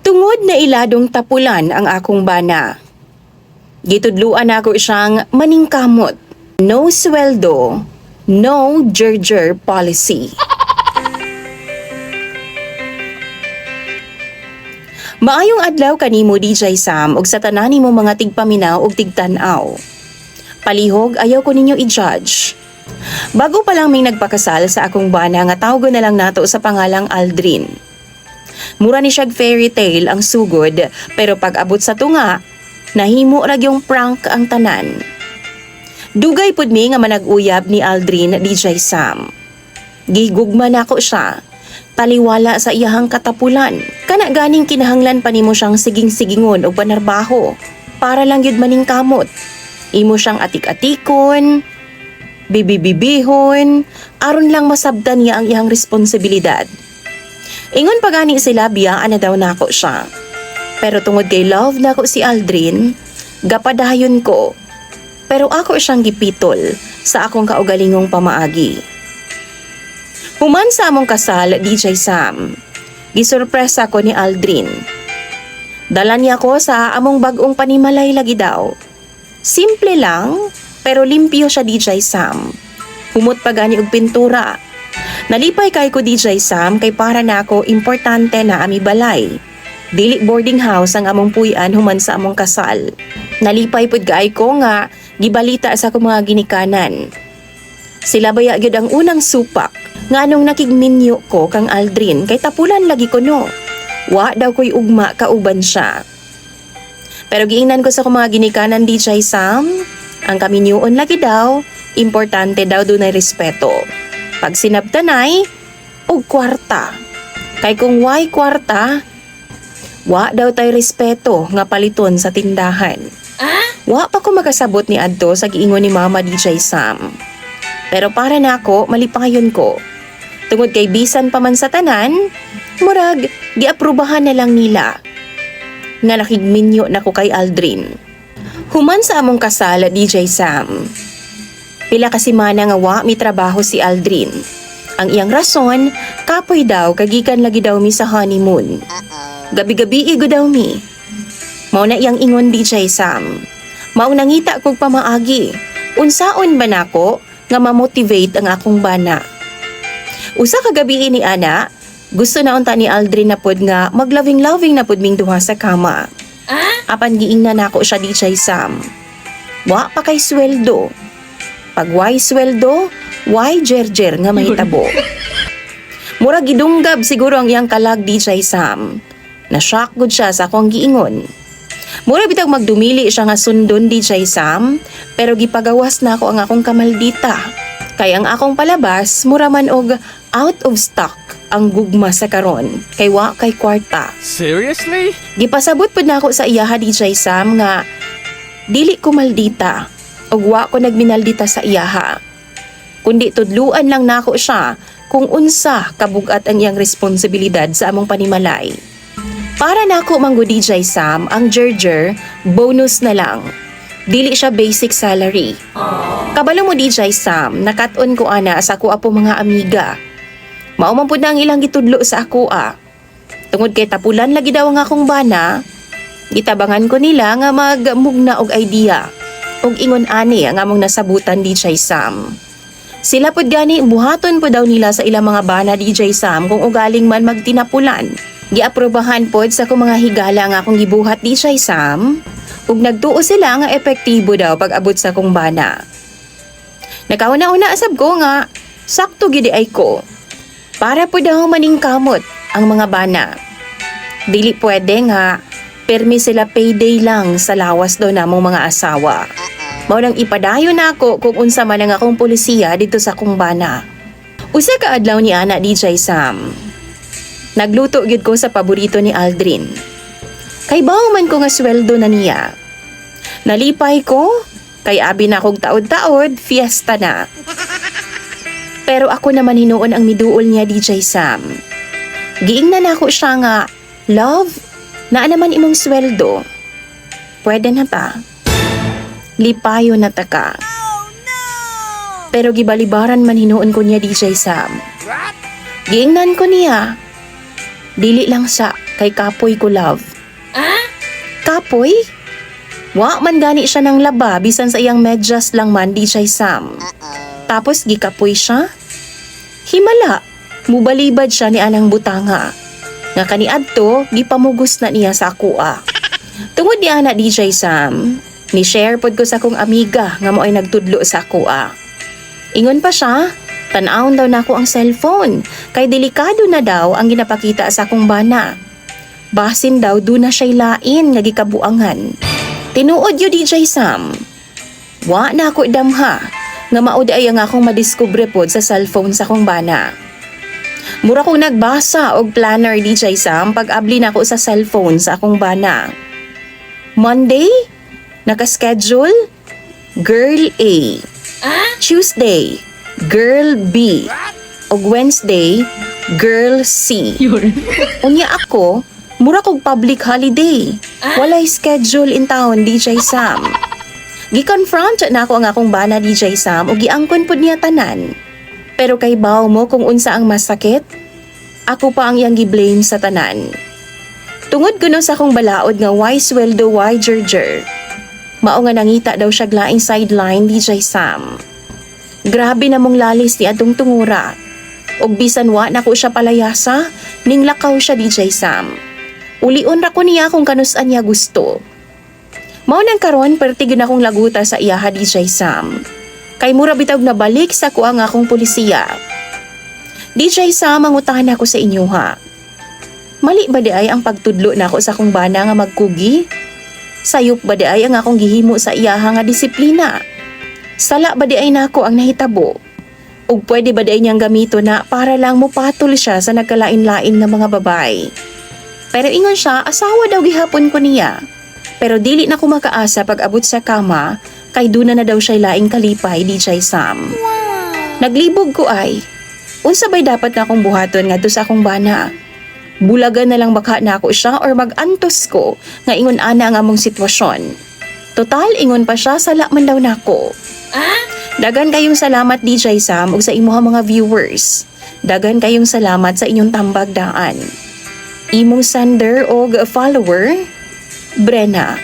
Tungod na iladong tapulan ang akong bana. Gitudluan ako siyang maningkamot. No sweldo, no jerjer policy. Maayong adlaw kanimo DJ Sam ug sa tanan nimo mga tigpaminaw ug tigtan-aw. Palihog ayaw ko ninyo i-judge. Bago pa lang may nagpakasal sa akong bana nga tawgon na lang nato sa pangalang Aldrin. Mura ni siyag fairy tale ang sugod pero pag abot sa tunga, nahimo ra gyung prank ang tanan. Dugay pud mi nga manag-uyab ni Aldrin DJ Sam. Gihigugma nako siya. Taliwala sa iyahang katapulan. Kana ganing kinahanglan pa nimo siyang siging-sigingon o panarbaho para lang yun maningkamot. Imo siyang atik-atikon, bibibibihon, aron lang masabdan niya ang iyang responsibilidad. Ingon pa gani sila biyaan na daw nako siya. Pero tungod kay love nako si Aldrin, gapadayon ko. Pero ako siyang gipitol sa akong kaugalingong pamaagi. Human sa among kasal, DJ Sam, gisurpresa ko ni Aldrin. Dala niya ko sa among bagong panimalay lagi daw. Simple lang, pero limpyo siya DJ Sam. Humot pa gani og pintura. Nalipay kay ko DJ Sam kay para na ako importante na ami balay. Dili boarding house ang among puy-an human sa among kasal. Nalipay pud kay ko nga gibalita sa akong mga ginikanan. Sila baya gyud ang unang supak nga anong nakigminyo ko kang Aldrin kay tapulan lagi ko no. Wa daw ko'y ugma kauban siya. Pero giingnan ko sa mga ginikanan DJ Sam, ang kaminyoon lagi daw, importante daw dunay respeto. Pag sinabtanay, og kwarta. Kay kung why kwarta, wa daw tay respeto nga paliton sa tindahan. Wa pa ko makasabot ni adto sa giingon ni Mama DJ Sam. Pero para na ako, malipangayon ko. Tungod kay bisan pa man sa tanan, murag, giaprubahan na lang nila. Nga nakigminyo na ko kay Aldrin. Human sa among kasal, DJ Sam. Pila kasi mana nga wa mi trabaho si Aldrin. Ang iyang rason, kapoy daw, kagikan lagi daw mi sa honeymoon. Gabi-gabi igo daw mi. Mao na iyang ingon DJ Sam. Mao nangita kog pamaagi. Unsaon ba nako nga ma-motivate ang akong bana? Usa ka gabi ni ana, gusto na unta ni Aldrin na pod nga magloving-loving na pod ming duha sa kama. Apan giingnan nako siya DJ Sam. Wa pa kay sweldo. Pag why sweldo, why jerjer nga mahitabo. Mura gidunggab siguro ang iyang kalag DJ Sam. Na-shock gud siya sa akong giingon. Mura bitag magdumili siya nga sundon DJ Sam, pero gipagawas na ako ang akong kamaldita. Kay ang akong palabas, mura man og out of stock ang gugma sa karon, kay wa kay kwarta. Seriously? Gipasabot pud nako sa iyaha DJ Sam nga dili ko maldita ug wa ko nagminaldita sa iyaha. Kundi tudluan lang nako siya kung unsa kabugat ang iyang responsibilidad sa among panimalay. Para nako manggo DJ Sam, ang jerjer bonus na lang. Dili siya basic salary. Kabalo mo DJ Sam, nakat-on ko ana sa ako apo mga amiga. Mao man pud na ang ilang gitudlo sa ako Tungod kay tapulan lagi daw ang akong bana, gitabangan ko nila nga magmugna og idea. Og ingon ani ang among nasabutan DJ Sam. Sila pud gani buhaton po daw nila sa ilang mga bana DJ Sam kung ugaling man magtinapulan. Giaprobahan pod sa akong mga higala nga akong gibuhat DJ Sam. Ug nagtuo sila nga epektibo daw pag abot sa akong bana. Nakauna-una asab ko nga sakto gid ay ko. Para po daw maningkamot ang mga bana. Dili pwede nga permi sila payday lang sa lawas daw namong mga asawa. Mao nang ipadayon nako kung unsa man ang akong polisiya dito sa akong bana. Usa ka adlaw ni ana DJ Sam. Nagluto gyud ko sa paborito ni Aldrin. Kay bawo man ko nga sweldo na niya. Nalipay ko, kay abi na kog taod-taod, fiesta na. Pero ako naman hinuon ang miduol niya DJ Sam. Giingnan ako siya nga, love, naa naman imong sweldo. Pwede na ta. Lipayo na ta ka. Pero gibalibaran man hinuon ko niya DJ Sam. Giingnan ko niya. Dili lang sa kay kapoy ko love. Kapoy? Wa man gani siya ng laba bisan sa iyang medyas lang man DJ Sam. Tapos gikapoy siya. Himala, mubalibad siya ni anang butanga. Nga kaniadto, gipamugos na niya sa akua. Tungod ni ana DJ Sam, ni share pod ko sa akong amiga nga mo ay nagtudlo sa akua. Ingon pa siya, tan-awon daw nako ang cellphone kay delikado na daw ang ginapakita sa akong bana. Basin daw do na siya'y lain nga gikabuangan. Tinuod yu DJ Sam. Wa na ako damha nga maud ay ang akong madiskubre pod sa cellphone sa akong bana. Mura kong nagbasa og planner DJ Sam pag-abli na ako sa cellphone sa akong bana. Monday, nakaschedule, Girl A. Tuesday, Girl B. Og Wednesday, Girl C. Unya ako, mura kog public holiday. Walay schedule in town DJ Sam. Gi-confront na ako ang akong bana DJ Sam o giangkon pod niya tanan. Pero kay baw mo kung unsa ang masakit, ako pa ang iyang gi-blame sa tanan. Tungod kuno sa akong balaod nga why sweldo why jerjer. Mao nga nangita daw siya glaing sideline DJ Sam. Grabe na mong lalis ni atong tungura. Og bisan wa nako siya palayasa, ning lakaw siya DJ Sam. Ulion ra ko niya kung kanus-an niya gusto. Mao nang karon pertigin akong laguta sa iya DJ Sam. Kay mura bitag na balik sa kuha nga akong pulisiya. DJ Sam, mangutahan ako sa inyo ha. Mali ba di ay ang pagtudlo nako sa akong bana nga magkugi? Sayop ba di ay ang akong gihimo sa iya nga disiplina? Sala ba di ay nako ang nahitabo? Ug pwede ba di ay niyang gamito na para lang mopatol siya sa nagkalain-lain nga mga babay? Pero ingon siya, asawa daw gihapon ko niya. Pero dili na ko makaasa pag abot sa kama, kay duna na daw siya laing kalipay DJ Sam. Naglibog ko ay, unsa bay dapat na akong buhaton ngadto sa akong bana? Bulagan na lang baka na ako siya or mag-antos ko nga ingon ana ang among sitwasyon. Total, ingon pa siya, sala man daw nako. Dagan kayong salamat DJ Sam ug sa imuha mga viewers. Dagan kayong salamat sa inyong tambag daan. Imong sender og follower, Brenna.